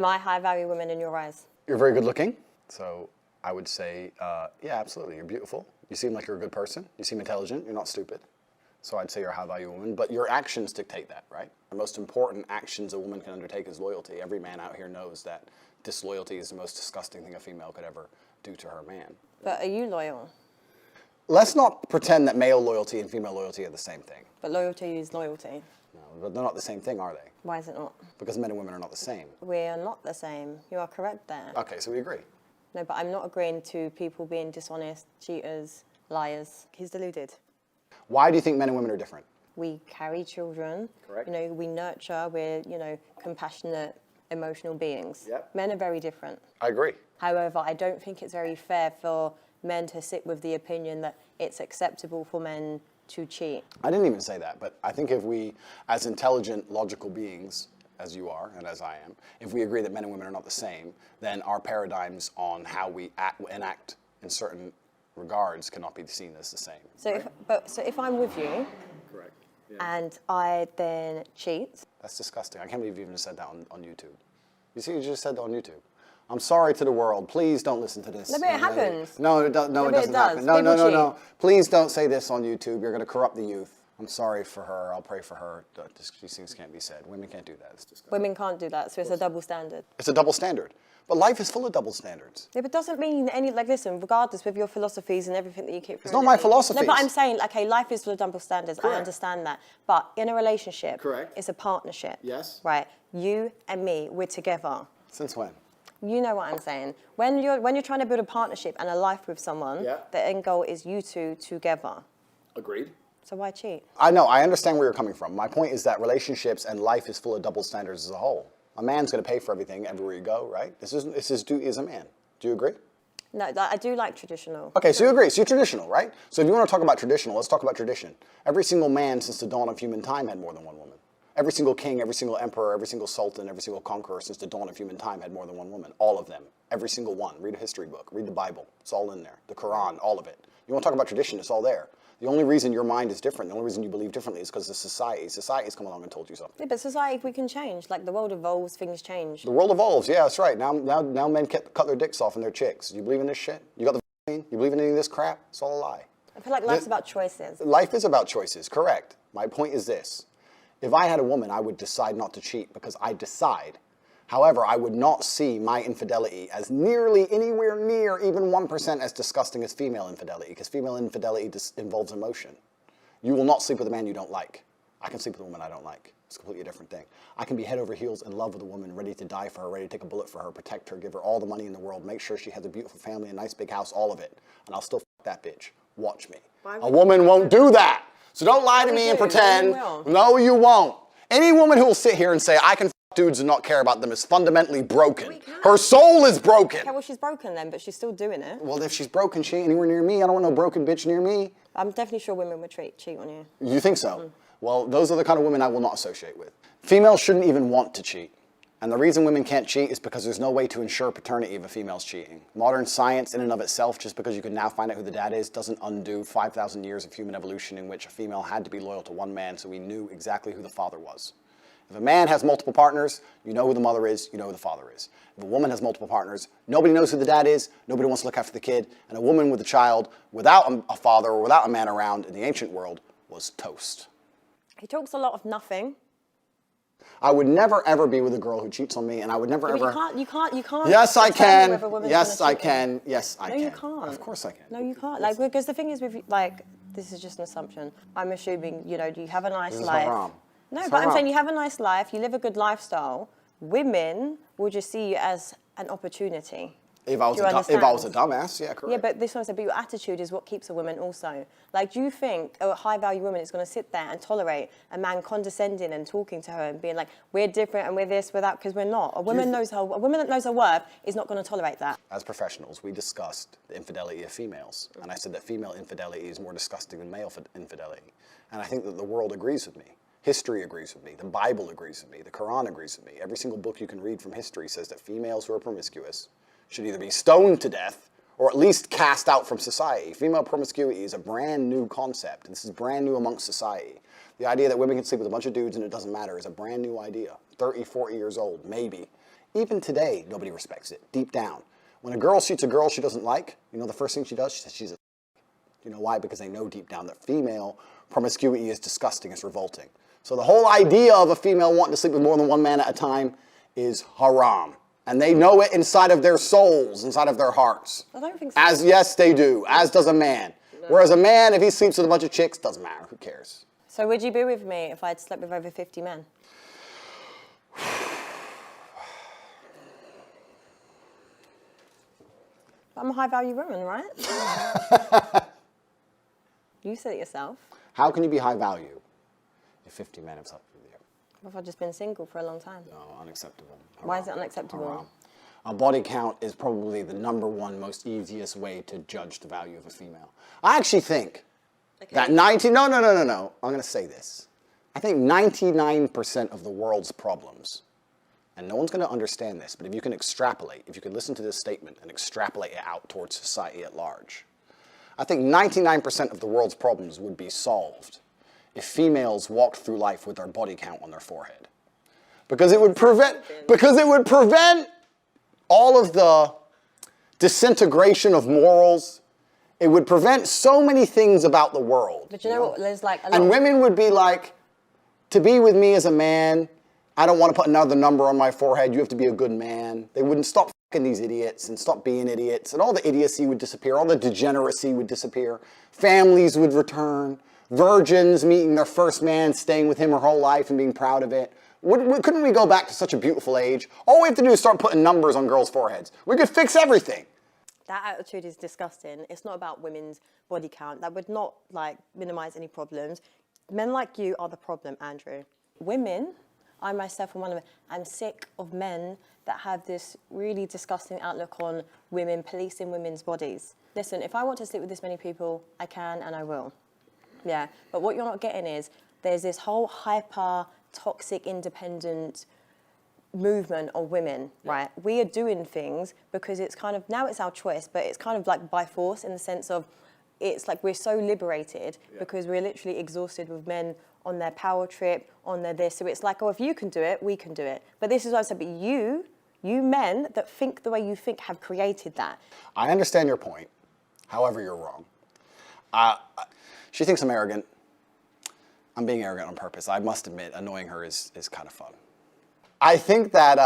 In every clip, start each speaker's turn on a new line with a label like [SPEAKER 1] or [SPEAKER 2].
[SPEAKER 1] Am I high-value women in your eyes?
[SPEAKER 2] You're very good looking. So I would say, yeah, absolutely. You're beautiful. You seem like you're a good person. You seem intelligent. You're not stupid. So I'd say you're a high-value woman. But your actions dictate that, right? The most important actions a woman can undertake is loyalty. Every man out here knows that disloyalty is the most disgusting thing a female could ever do to her man.
[SPEAKER 1] But are you loyal?
[SPEAKER 2] Let's not pretend that male loyalty and female loyalty are the same thing.
[SPEAKER 1] But loyalty is loyalty.
[SPEAKER 2] No, but they're not the same thing, are they?
[SPEAKER 1] Why is it not?
[SPEAKER 2] Because men and women are not the same.
[SPEAKER 1] We are not the same. You are correct there.
[SPEAKER 2] Okay, so we agree.
[SPEAKER 1] No, but I'm not agreeing to people being dishonest, cheaters, liars. He's deluded.
[SPEAKER 2] Why do you think men and women are different?
[SPEAKER 1] We carry children.
[SPEAKER 2] Correct.
[SPEAKER 1] You know, we nurture. We're, you know, compassionate, emotional beings.
[SPEAKER 2] Yep.
[SPEAKER 1] Men are very different.
[SPEAKER 2] I agree.
[SPEAKER 1] However, I don't think it's very fair for men to sit with the opinion that it's acceptable for men to cheat.
[SPEAKER 2] I didn't even say that, but I think if we, as intelligent, logical beings, as you are and as I am, if we agree that men and women are not the same, then our paradigms on how we enact in certain regards cannot be seen as the same.
[SPEAKER 1] So,
[SPEAKER 2] right?
[SPEAKER 1] so if I'm with you,
[SPEAKER 2] Correct. Yeah.
[SPEAKER 1] and I then cheat.
[SPEAKER 2] That's disgusting. I can't believe you even said that on YouTube. You see, you just said that on YouTube. I'm sorry to the world. Please don't listen to this.
[SPEAKER 1] No, but it happens.
[SPEAKER 2] No, it doesn't happen. No,
[SPEAKER 1] People
[SPEAKER 2] no.
[SPEAKER 1] cheat.
[SPEAKER 2] Please don't say this on YouTube. You're going to corrupt the youth. I'm sorry for her. I'll pray for her. These things can't be said. Women can't do that. It's disgusting.
[SPEAKER 1] Women can't do that, so it's a double standard.
[SPEAKER 2] It's a double standard. But life is full of double standards.
[SPEAKER 1] Yeah, but doesn't mean any, like, listen, regardless with your philosophies and everything that you keep
[SPEAKER 2] It's not my philosophies.
[SPEAKER 1] No, but I'm saying, okay, life is full of double standards.
[SPEAKER 2] Correct.
[SPEAKER 1] I understand that. But in a relationship,
[SPEAKER 2] Correct.
[SPEAKER 1] it's a partnership.
[SPEAKER 2] Yes.
[SPEAKER 1] Right? You and me, we're together.
[SPEAKER 2] Since when?
[SPEAKER 1] You know what I'm saying. When you're trying to build a partnership and a life with someone,
[SPEAKER 2] Yeah.
[SPEAKER 1] the end goal is you two together.
[SPEAKER 2] Agreed.
[SPEAKER 1] So why cheat?
[SPEAKER 2] I know. I understand where you're coming from. My point is that relationships and life is full of double standards as a whole. A man's going to pay for everything everywhere you go, right? This is his duty as a man. Do you agree?
[SPEAKER 1] No, I do like traditional.
[SPEAKER 2] Okay, so you agree. So you're traditional, right? So if you want to talk about traditional, let's talk about tradition. Every single man since the dawn of human time had more than one woman. Every single king, every single emperor, every single sultan, every single conqueror since the dawn of human time had more than one woman. All of them. Every single one. Read a history book. Read the Bible. It's all in there. The Quran, all of it. You want to talk about tradition, it's all there. The only reason your mind is different, the only reason you believe differently is because of society. Society's come along and told you something.
[SPEAKER 1] Yeah, but society, we can change. Like, the world evolves, things change.
[SPEAKER 2] The world evolves, yeah, that's right. Now men cut their dicks off and their chicks. You believe in this shit? You got the vaccine? You believe in any of this crap? It's all a lie.
[SPEAKER 1] I feel like life's about choices.
[SPEAKER 2] Life is about choices, correct. My point is this. If I had a woman, I would decide not to cheat because I decide. However, I would not see my infidelity as nearly anywhere near even 1% as disgusting as female infidelity, because female infidelity involves emotion. You will not sleep with a man you don't like. I can sleep with a woman I don't like. It's a completely different thing. I can be head over heels in love with a woman, ready to die for her, ready to take a bullet for her, protect her, give her all the money in the world, make sure she has a beautiful family, a nice big house, all of it. And I'll still f that bitch. Watch me. A woman won't do that. So don't lie to me and pretend. No, you won't. Any woman who will sit here and say, I can f dudes and not care about them is fundamentally broken. Her soul is broken.
[SPEAKER 1] Okay, well, she's broken then, but she's still doing it.
[SPEAKER 2] Well, if she's broken, she ain't anywhere near me. I don't want no broken bitch near me.
[SPEAKER 1] I'm definitely sure women would cheat on you.
[SPEAKER 2] You think so? Well, those are the kind of women I will not associate with. Females shouldn't even want to cheat. And the reason women can't cheat is because there's no way to ensure paternity if a female's cheating. Modern science in and of itself, just because you can now find out who the dad is, doesn't undo 5,000 years of human evolution in which a female had to be loyal to one man so we knew exactly who the father was. If a man has multiple partners, you know who the mother is, you know who the father is. If a woman has multiple partners, nobody knows who the dad is, nobody wants to look after the kid, and a woman with a child without a father or without a man around in the ancient world was toast.
[SPEAKER 1] He talks a lot of nothing.
[SPEAKER 2] I would never ever be with a girl who cheats on me, and I would never
[SPEAKER 1] Yeah,
[SPEAKER 2] ever.
[SPEAKER 1] you can't.
[SPEAKER 2] Yes, I
[SPEAKER 1] determine
[SPEAKER 2] can.
[SPEAKER 1] whether a woman's
[SPEAKER 2] Yes,
[SPEAKER 1] gonna
[SPEAKER 2] I
[SPEAKER 1] cheat.
[SPEAKER 2] can. Yes, I can.
[SPEAKER 1] No, you can't.
[SPEAKER 2] Of course I can.
[SPEAKER 1] No, you can't. Like, because the thing is with, like, this is just an assumption. I'm assuming, you know, you have a nice
[SPEAKER 2] This is
[SPEAKER 1] life.
[SPEAKER 2] haram.
[SPEAKER 1] No,
[SPEAKER 2] It's
[SPEAKER 1] but I'm
[SPEAKER 2] haram.
[SPEAKER 1] saying you have a nice life, you live a good lifestyle. Women will just see you as an opportunity.
[SPEAKER 2] If I was
[SPEAKER 1] Do you
[SPEAKER 2] if I was a
[SPEAKER 1] understand?
[SPEAKER 2] dumbass, yeah, correct.
[SPEAKER 1] Yeah, but this one said, but your attitude is what keeps a woman also. Like, do you think a high-value woman is going to sit there and tolerate a man condescending and talking to her and being like, we're different and we're this, we're that, because we're not. A woman that knows her worth is not going to tolerate that.
[SPEAKER 2] As professionals, we discussed the infidelity of females, and I said that female infidelity is more disgusting than male infidelity. And I think that the world agrees with me. History agrees with me. The Bible agrees with me. The Quran agrees with me. Every single book you can read from history says that females who are promiscuous should either be stoned to death or at least cast out from society. Female promiscuity is a brand new concept. This is brand new amongst society. The idea that women can sleep with a bunch of dudes and it doesn't matter is a brand new idea. 30, 40 years old, maybe. Even today, nobody respects it, deep down. When a girl shoots a girl she doesn't like, you know the first thing she does? She says she's a... You know why? Because they know deep down that female promiscuity is disgusting, it's revolting. So the whole idea of a female wanting to sleep with more than one man at a time is haram. And they know it inside of their souls, inside of their hearts.
[SPEAKER 1] I don't think so.
[SPEAKER 2] Yes, they do, as does a man. No. Whereas a man, if he sleeps with a bunch of chicks, doesn't matter, who cares?
[SPEAKER 1] So would you be with me if I'd slept with over 50 men? I'm a high-value woman, right? You said it yourself.
[SPEAKER 2] How can you be high value if 50 men have slept with you?
[SPEAKER 1] What if I've just been single for a long time?
[SPEAKER 2] No, unacceptable. Haram.
[SPEAKER 1] Why is it unacceptable?
[SPEAKER 2] Haram. A body count is probably the #1 most easiest way to judge the value of a female. I actually think that No, I'm going to say this. I think 99% of the world's problems, and no one's going to understand this, but if you can extrapolate, if you can listen to this statement and extrapolate it out towards society at large, I think 99% of the world's problems would be solved if females walked through life with their body count on their forehead. Because it would prevent all of the disintegration of morals. It would prevent so many things about the world.
[SPEAKER 1] But you know what? There's like a lot.
[SPEAKER 2] And women would be like, to be with me as a man, I don't want to put another number on my forehead. You have to be a good man. They wouldn't stop fucking these idiots and stop being idiots. And all the idiocy would disappear. All the degeneracy would disappear. Families would return. Virgins meeting their first man, staying with him her whole life and being proud of it. Couldn't we go back to such a beautiful age? All we have to do is start putting numbers on girls' foreheads. We could fix everything.
[SPEAKER 1] That attitude is disgusting. It's not about women's body count. That would not minimize any problems. Men like you are the problem, Andrew. Women, I myself am one of them, I'm sick of men that have this really disgusting outlook on women, policing women's bodies. Listen, if I want to sleep with this many people, I can and I will. Yeah, but what you're not getting is there's this whole hyper, toxic, independent movement of women, right? We are doing things because it's kind of, now it's our choice, but it's kind of like by force in the sense of it's like we're so liberated because we're literally exhausted with men on their power trip, on their this. So it's like, oh, if you can do it, we can do it. But this is what I said, but you men that think the way you think have created that.
[SPEAKER 2] I understand your point. However, you're wrong. She thinks I'm arrogant. I'm being arrogant on purpose. I must admit, annoying her is kind of fun. I think that,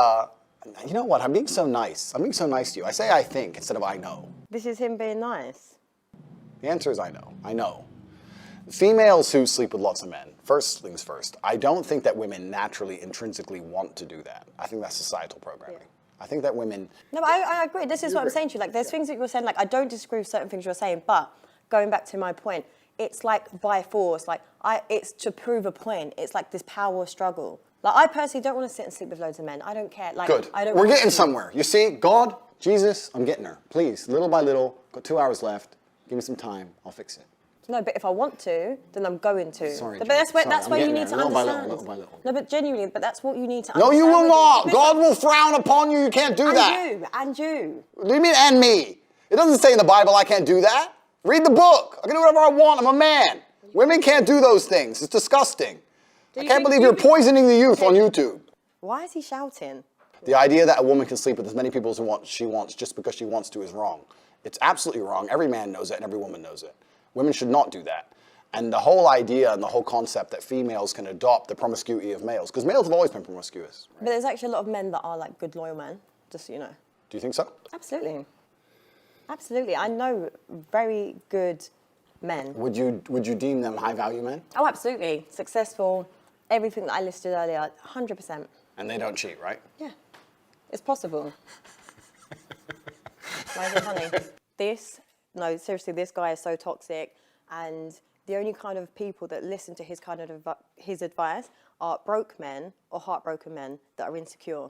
[SPEAKER 2] you know what, I'm being so nice. I'm being so nice to you. I say I think instead of I know.
[SPEAKER 1] This is him being nice.
[SPEAKER 2] The answer is I know. I know. Females who sleep with lots of men, first things first, I don't think that women naturally, intrinsically want to do that. I think that's societal programming. Yeah. I think that women...
[SPEAKER 1] No, but I agree. This is what I'm saying to you. Like, there's things that you're saying, like, I don't disagree with certain things you're saying, but going back to my point, it's like by force. Like, it's to prove a point. It's like this power struggle. Like, I personally don't want to sit and sleep with loads of men. I don't care. Like,
[SPEAKER 2] good.
[SPEAKER 1] I don't
[SPEAKER 2] We're getting somewhere. You see, God, Jesus, I'm getting her. Please, little by little, got 2 hours left. Give me some time. I'll fix it.
[SPEAKER 1] No, but if I want to, then I'm going to.
[SPEAKER 2] Sorry,
[SPEAKER 1] but that's where you need to understand.
[SPEAKER 2] Little by little.
[SPEAKER 1] No, but genuinely, but that's what you need to
[SPEAKER 2] No,
[SPEAKER 1] understand.
[SPEAKER 2] you will not. God will frown upon you. You can't do that.
[SPEAKER 1] And you.
[SPEAKER 2] What do you mean, and me? It doesn't say in the Bible I can't do that. Read the book. I can do whatever I want. I'm a man. Women can't do those things. It's disgusting. I can't believe you're poisoning the youth on YouTube.
[SPEAKER 1] Why is he shouting?
[SPEAKER 2] The idea that a woman can sleep with as many people as she wants just because she wants to is wrong. It's absolutely wrong. Every man knows it and every woman knows it. Women should not do that. And the whole idea and the whole concept that females can adopt the promiscuity of males, because males have always been promiscuous. Right?
[SPEAKER 1] But there's actually a lot of men that are like good, loyal men, just so you know.
[SPEAKER 2] Do you think so?
[SPEAKER 1] Absolutely. Absolutely. I know very good men.
[SPEAKER 2] Would you deem them high-value men?
[SPEAKER 1] Oh, absolutely. Successful, everything that I listed earlier, 100%.
[SPEAKER 2] And they don't cheat, right?
[SPEAKER 1] Yeah. It's possible. Why is it funny? No, seriously, this guy is so toxic, and the only kind of people that listen to his kind of his advice are broke men or heartbroken men that are insecure.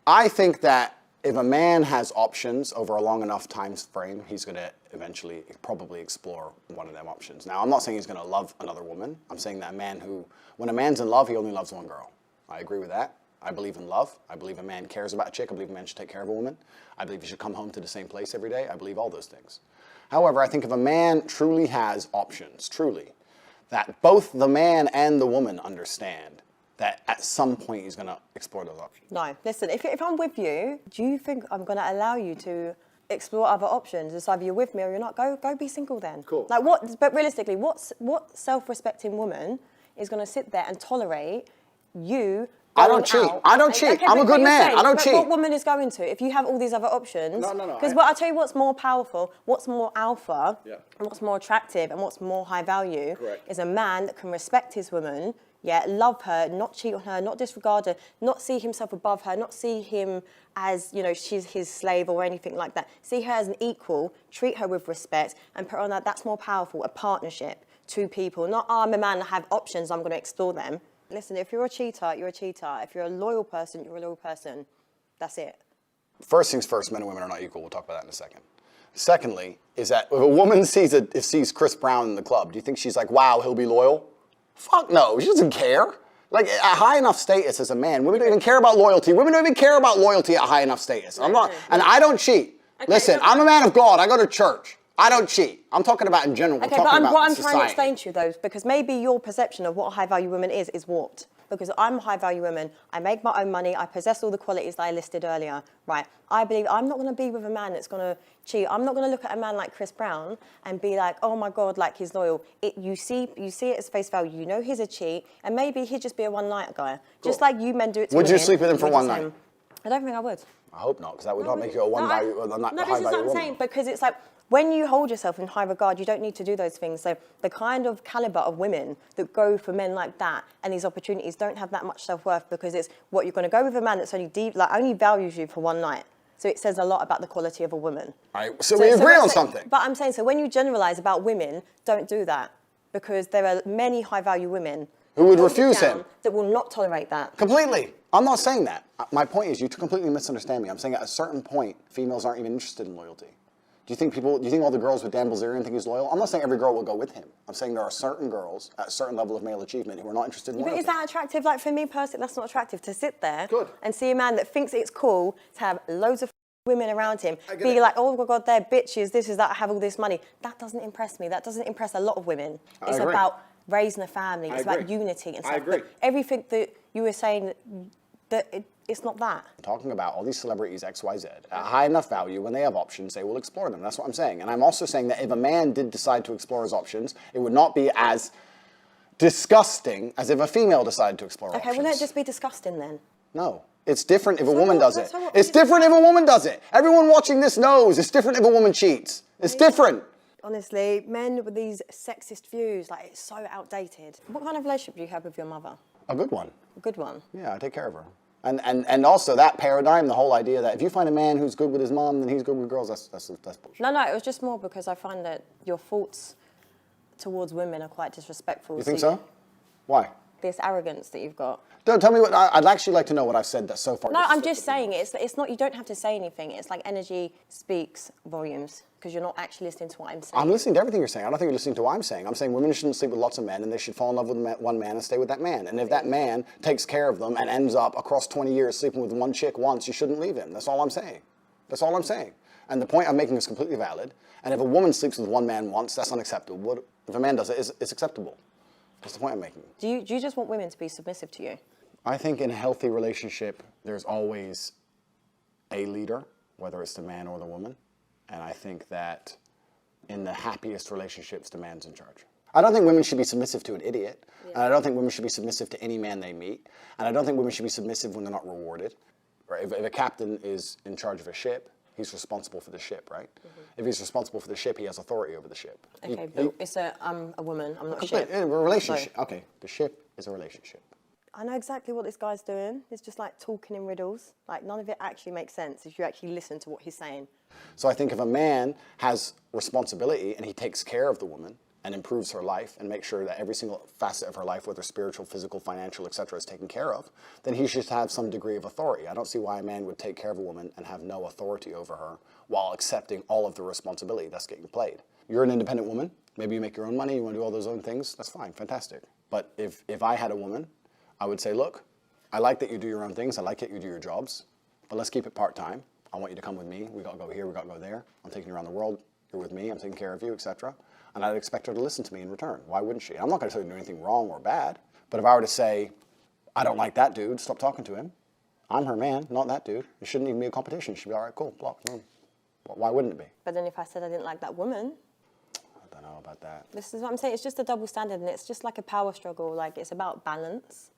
[SPEAKER 1] I
[SPEAKER 2] think that if a man has options over a long enough time frame, he's going to eventually probably explore one of them options. Now, I'm not saying he's going to love another woman. I'm saying that when a man's in love, he only loves one girl. I agree with that. I believe in love. I believe a man cares about a chick. I believe a man should take care of a woman. I believe he should come home to the same place every day. I believe all those things. However, I think if a man truly has options, truly, that both the man and the woman understand that at some point he's going to explore those options.
[SPEAKER 1] No, listen, if I'm with you, do you think I'm going to allow you to explore other options? It's either you're with me or you're not. Go be single then.
[SPEAKER 2] Cool.
[SPEAKER 1] Like what, but realistically, what self-respecting woman is going to sit there and tolerate you
[SPEAKER 2] I don't cheat.
[SPEAKER 1] out?
[SPEAKER 2] I don't cheat.
[SPEAKER 1] Okay,
[SPEAKER 2] I'm a good man.
[SPEAKER 1] saying,
[SPEAKER 2] I don't
[SPEAKER 1] but
[SPEAKER 2] cheat.
[SPEAKER 1] What woman is going to if you have all these other options?
[SPEAKER 2] No.
[SPEAKER 1] Because I'll tell you what's more powerful, what's more alpha,
[SPEAKER 2] Yeah.
[SPEAKER 1] and what's more attractive, and what's more high value
[SPEAKER 2] Correct.
[SPEAKER 1] is a man that can respect his woman, love her, not cheat on her, not disregard her, not see himself above her, not see him as, she's his slave or anything like that. See her as an equal, treat her with respect, and put on that. That's more powerful, a partnership, two people. Not, I'm a man, I have options, I'm going to explore them. Listen, if you're a cheater, you're a cheater. If you're a loyal person, you're a loyal person. That's it.
[SPEAKER 2] First things first, men and women are not equal. We'll talk about that in a second. Secondly, is that if a woman sees Chris Brown in the club, do you think she's like, wow, he'll be loyal? Fuck no, she doesn't care. Like, at high enough status as a man, women don't even care about loyalty. Women don't even care about loyalty at high enough status. And I don't cheat.
[SPEAKER 1] Okay,
[SPEAKER 2] Listen, I'm a man of God. I go to church. I don't cheat. I'm talking about in general.
[SPEAKER 1] Okay, but what I'm trying to explain to you, though, because maybe your perception of what a high-value woman is warped. Because I'm a high-value woman, I make my own money, I possess all the qualities that I listed earlier, right? I believe I'm not going to be with a man that's going to cheat. I'm not going to look at a man like Chris Brown and be like, oh my God, like he's loyal. You see it as face value. You know he's a cheat, and maybe he'd just be a one-night guy, just like you men do it to
[SPEAKER 2] would
[SPEAKER 1] women.
[SPEAKER 2] You sleep with him for one night?
[SPEAKER 1] I don't think I would.
[SPEAKER 2] I hope not, because that would not make you a high-value woman.
[SPEAKER 1] No, this is what I'm saying, because it's like, when you hold yourself in high regard, you don't need to do those things. So the kind of caliber of women that go for men like that and these opportunities don't have that much self-worth, because it's what you're going to go with a man that's only values you for one night. So it says a lot about the quality of a woman.
[SPEAKER 2] All right, so we agree on something.
[SPEAKER 1] But I'm saying, so when you generalize about women, don't do that, because there are many high-value women
[SPEAKER 2] who would refuse him,
[SPEAKER 1] that will not tolerate that.
[SPEAKER 2] Completely. I'm not saying that. My point is, you completely misunderstand me. I'm saying at a certain point, females aren't even interested in loyalty. Do you think all the girls with Dan Bilzerian think he's loyal? I'm not saying every girl will go with him. I'm saying there are certain girls at a certain level of male achievement who are not interested in loyalty.
[SPEAKER 1] But is that attractive? Like, for me personally, that's not attractive, to sit there
[SPEAKER 2] Good.
[SPEAKER 1] and see a man that thinks it's cool to have loads of women around him, be
[SPEAKER 2] it.
[SPEAKER 1] like, oh my God, they're bitches, this is that, I have all this money. That doesn't impress me. That doesn't impress a lot of women. It's about raising a family. It's about unity and stuff.
[SPEAKER 2] I agree.
[SPEAKER 1] But everything that you were saying, it's not that.
[SPEAKER 2] Talking about all these celebrities X, Y, Z, at high enough value, when they have options, they will explore them. That's what I'm saying. And I'm also saying that if a man did decide to explore his options, it would not be as disgusting as if a female decided to explore options.
[SPEAKER 1] Okay, wouldn't it just be disgusting then?
[SPEAKER 2] No. It's different if a woman does it.
[SPEAKER 1] So what?
[SPEAKER 2] It's different if a woman does it. Everyone watching this knows it's different if a woman cheats. It's different.
[SPEAKER 1] Honestly, men with these sexist views, like, it's so outdated. What kind of relationship do you have with your mother?
[SPEAKER 2] A good one.
[SPEAKER 1] A good one?
[SPEAKER 2] Yeah, I take care of her. And also that paradigm, the whole idea that if you find a man who's good with his mom, then he's good with girls, that's bullshit.
[SPEAKER 1] No, it was just more because I find that your thoughts towards women are quite disrespectful.
[SPEAKER 2] You think so? Why?
[SPEAKER 1] This arrogance that you've got.
[SPEAKER 2] Don't tell me what, I'd actually like to know what I've said that so far.
[SPEAKER 1] No, I'm just saying it's not, you don't have to say anything. It's like energy speaks volumes, because you're not actually listening to what I'm saying.
[SPEAKER 2] I'm listening to everything you're saying. I don't think you're listening to what I'm saying. I'm saying women shouldn't sleep with lots of men, and they should fall in love with one man and stay with that man. And if that man takes care of them and ends up across 20 years sleeping with one chick once, you shouldn't leave him. That's all I'm saying. That's all I'm saying. And the point I'm making is completely valid. And if a woman sleeps with one man once, that's unacceptable. If a man does it, it's acceptable. That's the point I'm making.
[SPEAKER 1] Do you just want women to be submissive to you?
[SPEAKER 2] I think in a healthy relationship, there's always a leader, whether it's the man or the woman. And I think that in the happiest relationships, the man's in charge. I don't think women should be submissive to an idiot. Yeah. And I don't think women should be submissive to any man they meet. And I don't think women should be submissive when they're not rewarded. Right? If a captain is in charge of a ship, he's responsible for the ship, right? Mm-hmm. If he's responsible for the ship, he has authority over the ship.
[SPEAKER 1] Okay, but I'm a woman, I'm not a ship.
[SPEAKER 2] A relationship. So. Okay, the ship is a relationship.
[SPEAKER 1] I know exactly what this guy's doing. It's just like talking in riddles. Like, none of it actually makes sense if you actually listen to what he's saying.
[SPEAKER 2] So I think if a man has responsibility and he takes care of the woman and improves her life and makes sure that every single facet of her life, whether spiritual, physical, financial, etc., is taken care of, then he should have some degree of authority. I don't see why a man would take care of a woman and have no authority over her while accepting all of the responsibility that's getting played. You're an independent woman. Maybe you make your own money. You want to do all those own things. That's fine. Fantastic. But if I had a woman, I would say, look, I like that you do your own things. I like that you do your jobs. But let's keep it part-time. I want you to come with me. We got to go here. We got to go there. I'm taking you around the world. You're with me. I'm taking care of you, etc. And I'd expect her to listen to me in return. Why wouldn't she? I'm not going to say do anything wrong or bad. But if I were to say, I don't like that dude. Stop talking to him. I'm her man, not that dude. It shouldn't even be a competition. It should be, all right, cool, block. Why wouldn't it be?
[SPEAKER 1] But then if I said I didn't like that woman,
[SPEAKER 2] I don't know about that.
[SPEAKER 1] this is what I'm saying. It's just a double standard, and it's just like a power struggle. Like, it's about balance.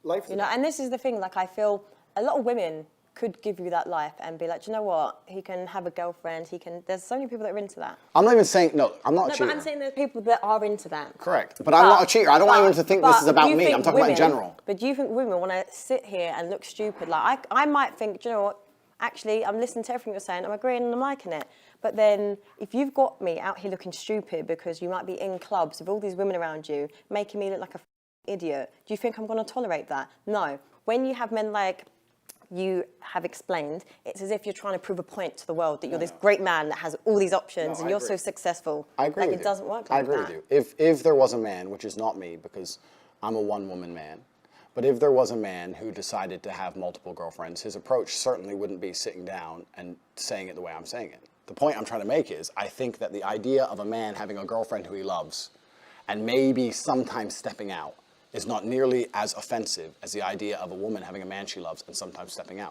[SPEAKER 3] Life,
[SPEAKER 1] You know, and this is the thing. Like, I feel a lot of women could give you that life and be like, "Do you know what? He can have a girlfriend. He can." There's so many people that are into that.
[SPEAKER 2] I'm not even saying, no, I'm not a
[SPEAKER 1] No,
[SPEAKER 2] cheater.
[SPEAKER 1] but I'm saying there's people that are into that.
[SPEAKER 2] Correct. But I'm not a cheater. I don't want anyone to think this is about me. I'm talking about in general.
[SPEAKER 1] But do you think women want to sit here and look stupid? Like, I might think, do you know what? Actually, I'm listening to everything you're saying. I'm agreeing and I'm liking it. But then, if you've got me out here looking stupid because you might be in clubs with all these women around you, making me look like a idiot, do you think I'm going to tolerate that? No. When you have men like you have explained, it's as if you're trying to prove a point to the world that you're this great man that has all these options and you're so successful.
[SPEAKER 2] I agree
[SPEAKER 1] like,
[SPEAKER 2] with
[SPEAKER 1] it
[SPEAKER 2] you.
[SPEAKER 1] doesn't work like that.
[SPEAKER 2] I agree with you. If there was a man, which is not me because I'm a one-woman man, but if there was a man who decided to have multiple girlfriends, his approach certainly wouldn't be sitting down and saying it the way I'm saying it. The point I'm trying to make is I think that the idea of a man having a girlfriend who he loves and maybe sometimes stepping out is not nearly as offensive as the idea of a woman having a man she loves and sometimes stepping out.